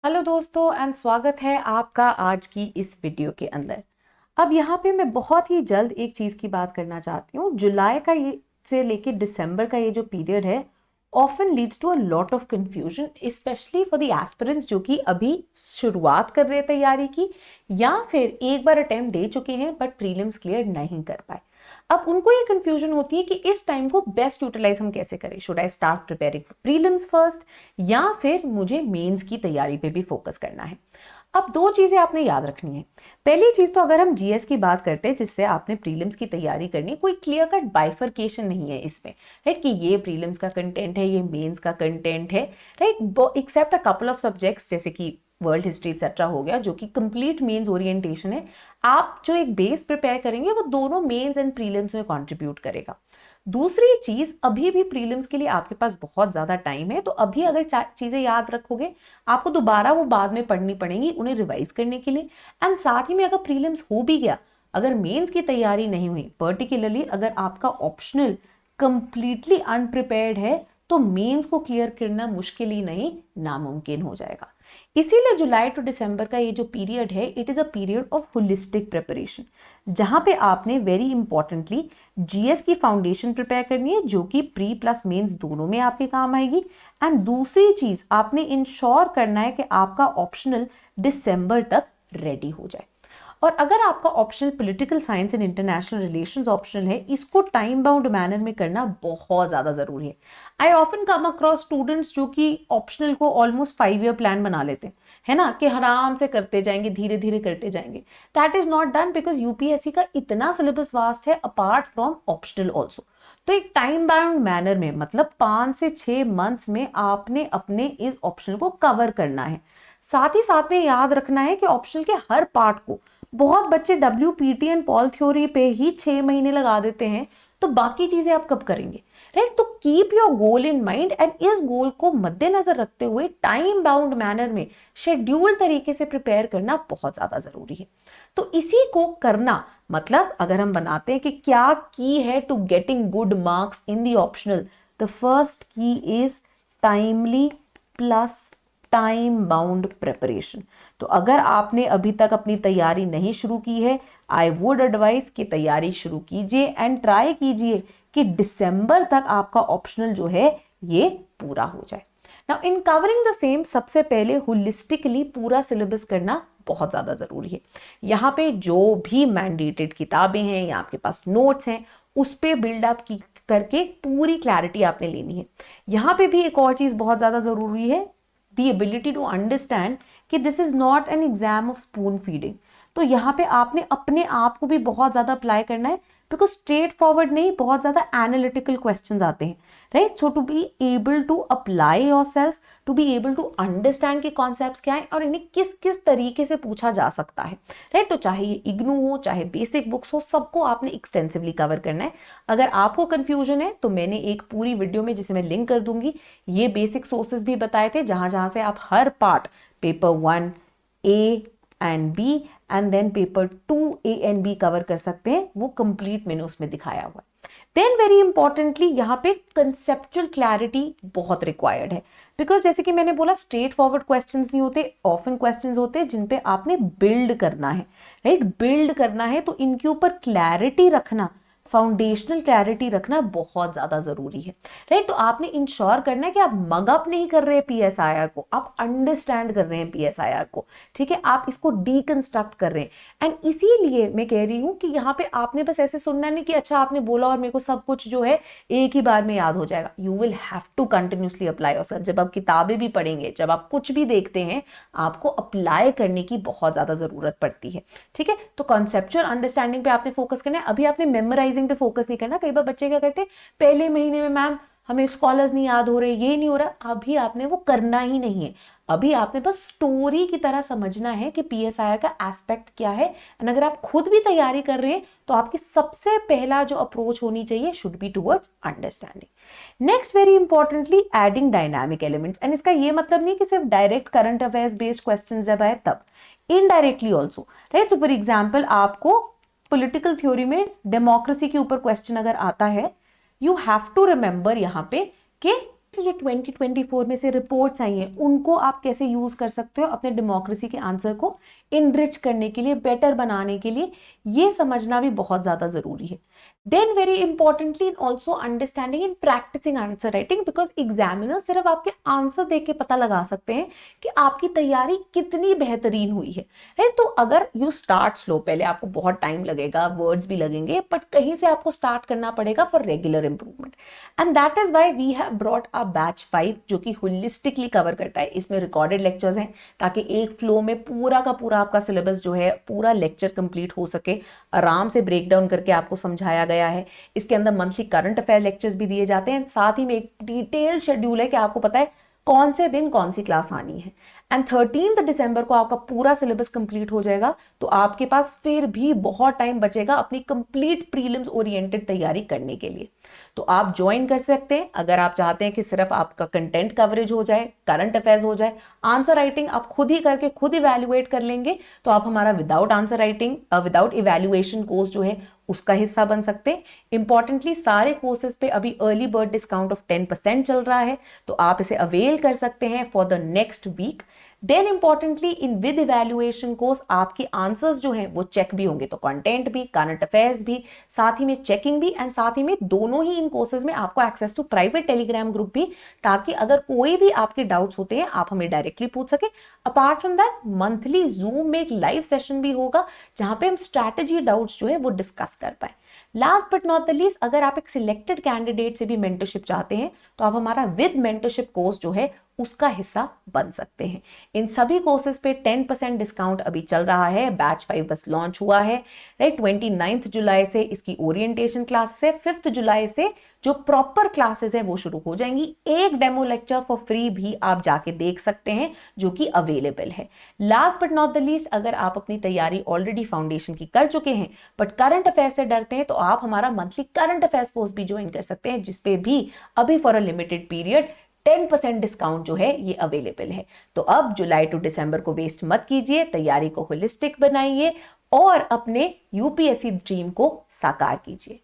Hello दोस्तों and स्वागत है आपका आज की इस वीडियो के अंदर। अब यहाँ पे मैं बहुत ही जल्द एक चीज़ की बात करना चाहती हूँ। जुलाई का ये से लेके दिसंबर का ये जो पीरियड है often leads to a lot of confusion, specially for the aspirants जो कि अभी शुरुआत कर रहे हैं तैयारी की या फिर एक बार अटेम्प्ट दे चुके हैं बट प्रीलिम्स क्लियर नहीं कर पाए। अब उनको ये कंफ्यूजन होती है कि इस टाइम को बेस्ट यूटिलाइज हम कैसे करें। Should I start preparing for prelims first या फिर मुझे मेंस की तैयारी पे भी फोकस करना है। अब दो चीजें आपने याद रखनी है। पहली चीज तो अगर हम जीएस की बात करते हैं जिससे आपने प्रीलिम्स की तैयारी करनी है, कोई क्लियर कट बाइफर्केशन नहीं है इसमें, राइट, कि ये प्रीलिम्स का कंटेंट है ये मेंस का कंटेंट है, right, except a couple of subjects जैसे कि वर्ल्ड हिस्ट्री एक्सेट्रा हो गया जो कि कंप्लीट मेंस ओरिएंटेशन है। आप जो एक बेस प्रिपेयर करेंगे वो दोनों मेंस एंड प्रीलिम्स में कंट्रीब्यूट करेगा। दूसरी चीज, अभी भी प्रीलिम्स के लिए आपके पास बहुत ज्यादा टाइम है, तो अभी अगर चीजें याद रखोगे आपको दोबारा वो बाद में पढ़नी पड़ेंगी उन्हें रिवाइज करने के लिए। एंड साथ ही में अगर प्रीलिम्स हो भी गया, अगर मेंस की तैयारी नहीं हुई, पर्टिकुलरली अगर आपका ऑप्शनल कंप्लीटली अनप्रिपेयर्ड है, तो मेंस को क्लियर करना मुश्किल ही नहीं नामुमकिन हो जाएगा। इसीलिए जुलाई टू दिसंबर का ये जो पीरियड है, it is a period of holistic preparation, जहां पे आपने वेरी इंपॉर्टेंटली जीएस की फाउंडेशन प्रिपेयर करनी है जो कि प्री प्लस मेंस दोनों में आपके काम आएगी। एंड दूसरी चीज आपने इंश्योर करना है कि आपका ऑप्शनल दिसंबर तक रेडी हो जाए। और अगर आपका optional political science and international relations optional है, इसको टाइम बाउंड मैनर में करना बहुत ज्यादा जरूरी है। I often come across students जो कि ऑप्शनल को ऑलमोस्ट 5 ईयर प्लान बना लेते हैं, है ना, कि आराम से करते जाएंगे, धीरे धीरे करते जाएंगे। That is not done because UPSC का इतना सिलेबस वास्ट है अपार्ट फ्रॉम ऑप्शनल ऑल्सो। तो एक टाइम बाउंड मैनर में, मतलब 5 से 6 मंथ्स में आपने अपने इस ऑप्शनल को कवर करना है। साथ ही साथ में याद रखना है कि ऑप्शनल के हर पार्ट को, बहुत बच्चे WPT एंड पॉल थ्योरी पे ही 6 महीने लगा देते हैं, तो बाकी चीजें आप कब करेंगे, राइट। तो keep your goal in mind and इस गोल को मद्देनजर रखते हुए टाइम बाउंड मैनर में शेड्यूल तरीके से प्रिपेयर करना बहुत ज्यादा जरूरी है। तो इसी को करना, मतलब अगर हम बनाते हैं कि क्या की है to getting good marks in the optional, the first key is timely plus time bound preparation. तो अगर आपने अभी तक अपनी तैयारी नहीं शुरू की है, आई वुड एडवाइस कि तैयारी शुरू कीजिए एंड ट्राई कीजिए कि दिसंबर तक आपका ऑप्शनल जो है ये पूरा हो जाए। Now in covering the same, सबसे पहले होलिस्टिकली पूरा सिलेबस करना बहुत ज्यादा जरूरी है। यहाँ पे जो भी मैंडेटेड किताबें हैं या आपके पास नोट्स हैं, उस पे बिल्डअप की करके पूरी क्लैरिटी आपने लेनी है। यहाँ पे भी एक और चीज बहुत ज्यादा जरूरी है, the ability to understand कि this is not an exam of spoon feeding। तो यहाँ पे आपने अपने आप को भी बहुत ज्यादा अप्लाई करना है, बिकॉज स्ट्रेट फॉरवर्ड नहीं, बहुत ज्यादा एनालिटिकल क्वेश्चंस आते हैं, right. So to be able to apply yourself, to be able to understand के कॉन्सेप्ट्स क्या है और इन्हें किस किस तरीके से पूछा जा सकता है, राइट। तो चाहे ये इग्नू हो चाहे बेसिक बुक्स हो, सबको आपने एक्सटेंसिवली कवर करना है। अगर आपको कंफ्यूजन है तो मैंने एक पूरी वीडियो में, जिसे मैं लिंक कर दूंगी, ये बेसिक सोर्सेज भी बताए थे जहां जहां से आप हर part, paper 1 A and B and then paper 2 A and B cover कर सकते हैं, वो कंप्लीट मैंने उसमें दिखाया हुआ है। देन वेरी इंपॉर्टेंटली यहाँ पे कंसेप्चुअल क्लैरिटी बहुत रिक्वायर्ड है, बिकॉज जैसे कि मैंने बोला स्ट्रेट फॉरवर्ड क्वेश्चंस नहीं होते, ऑफन क्वेश्चंस होते हैं जिन पे आपने बिल्ड करना है, राइट, बिल्ड करना है। तो इनके ऊपर क्लैरिटी रखना, फाउंडेशनल क्लैरिटी रखना बहुत ज्यादा जरूरी है, राइट। तो आपने इंश्योर करना है कि आप मगअप नहीं कर रहे हैं पीएसआईआर को, आप अंडरस्टैंड कर रहे हैं पीएसआईआर को, ठीक है, आप इसको डीकंस्ट्रक्ट कर रहे हैं। एंड इसीलिए मैं कह रही हूं कि यहाँ पे आपने बस ऐसे सुनना नहीं कि अच्छा आपने बोला और मेरे को सब कुछ जो है एक ही बार में याद हो जाएगा। You will have to continuously apply yourself. जब आप किताबें भी पढ़ेंगे, जब आप कुछ भी देखते हैं, आपको अप्लाई करने की बहुत ज्यादा जरूरत पड़ती है, ठीक है। तो कॉन्सेप्चुअल अंडरस्टैंडिंग पे आपने फोकस करना है, अभी आपने मेमोराइजिंग पे फोकस नहीं करना। कई बार बच्चे क्या करते हैं, पहले महीने में मैम हमें स्कॉलर्स नहीं याद हो रहे, ये नहीं हो रहा, अभी आपने वो करना ही नहीं है। अभी आपने बस स्टोरी की तरह समझना है कि पीएसआईआर का एस्पेक्ट क्या है। एंड अगर आप खुद भी तैयारी कर रहे हैं तो आपकी सबसे पहला जो अप्रोच होनी चाहिए should be towards understanding. Next very importantly adding dynamic elements. And इसका ये मतलब नहीं कि सिर्फ direct current affairs based question जब आए तब, indirectly also, right. So for example आपको पॉलिटिकल थ्योरी में डेमोक्रेसी के ऊपर क्वेश्चन अगर आता है, यू हैव टू रिमेंबर यहाँ पे कि जो 2024 में से रिपोर्ट्स आई हैं उनको आप कैसे यूज कर सकते हो अपने डेमोक्रेसी के आंसर को इनरिच करने के लिए, बेटर बनाने के लिए, ये समझना भी बहुत ज्यादा जरूरी है। Then very importantly also understanding in practising answer writing, because examiner सिर्फ आपके आंसर देख के पता लगा सकते हैं कि आपकी तैयारी कितनी बेहतरीन हुई है, राइट। तो अगर यू स्टार्ट स्लो, पहले आपको बहुत टाइम लगेगा, वर्ड्स भी लगेंगे, बट कहीं से आपको स्टार्ट करना पड़ेगा for regular improvement. And that is why we have brought a batch 5 जो कि होलिस्टिकली कवर करता है। इसमें रिकॉर्डेड लेक्चर्स हैं ताकि एक फ्लो में पूरा का पूरा आपका सिलेबस जो है पूरा लेक्चर कंप्लीट हो सके, आराम से ब्रेक डाउन करके आपको समझाया गया है। इसके अंदर मंथली करंट अफेयर लेक्चर्स भी दिए जाते हैं, साथ ही में एक डिटेल शेड्यूल है कि आपको पता है कौन से दिन कौन सी क्लास आनी है। एंड 13 दिसंबर को आपका पूरा सिलेबस कंप्लीट हो जाएगा, तो आपके पास फिर भी बहुत टाइम बचेगा अपनी कंप्लीट प्रीलिम्स ओरिएंटेड तैयारी करने के लिए। तो आप ज्वाइन कर सकते हैं अगर आप चाहते हैं कि सिर्फ आपका कंटेंट कवरेज हो जाए, करंट अफेयर्स हो जाए, आंसर राइटिंग आप खुद ही करके खुद इवैल्यूएट कर लेंगे, तो आप हमारा without answer writing without evaluation course जो है उसका हिस्सा बन सकते हैं। इंपॉर्टेंटली सारे कोर्सेज पे अभी अर्ली बर्ड डिस्काउंट ऑफ 10% चल रहा है, तो आप इसे अवेल कर सकते हैं for the next week. Then importantly in with evaluation course आपके आंसर्स जो हैं वो चेक भी होंगे, तो कंटेंट भी, करंट अफेयर्स भी, साथ ही में चेकिंग भी, एंड साथ ही में दोनों ही इन कोर्सेज में आपको access to private Telegram group भी, ताकि अगर कोई भी आपके डाउट्स होते हैं आप हमें डायरेक्टली पूछ सके। Apart from that monthly zoom में एक लाइव सेशन भी होगा जहां पे हम स्ट्रैटेजी डाउट्स जो है वो डिस्कस कर पाए। Last but not the least, अगर आप एक सिलेक्टेड कैंडिडेट से भी मेंटरशिप चाहते हैं तो आप हमारा विद मेंटरशिप कोर्स जो है उसका हिस्सा बन सकते हैं। इन सभी कोर्सेज पे 10% डिस्काउंट अभी चल रहा है, बैच 5 बस लॉन्च हुआ है, राइट। 29 जुलाई से इसकी ओरिएंटेशन क्लासेस है, 5 जुलाई से जो प्रॉपर क्लासेस है वो शुरू हो जाएंगी। एक डेमो लेक्चर फॉर फ्री भी आप जाके देख सकते हैं जो कि अवेलेबल है। Last but not the least, अगर आप अपनी तैयारी ऑलरेडी फाउंडेशन की कर चुके हैं बट करंट अफेयर से डरते हैं, तो आप हमारा मंथली करंट अफेयर्स कोर्स भी ज्वाइन कर सकते हैं, जिसपे भी अभी for a limited period 10% discount जो है ये अवेलेबल है। तो अब जुलाई टू दिसंबर को वेस्ट मत कीजिए, तैयारी को होलिस्टिक बनाइए और अपने यूपीएससी ड्रीम को साकार कीजिए।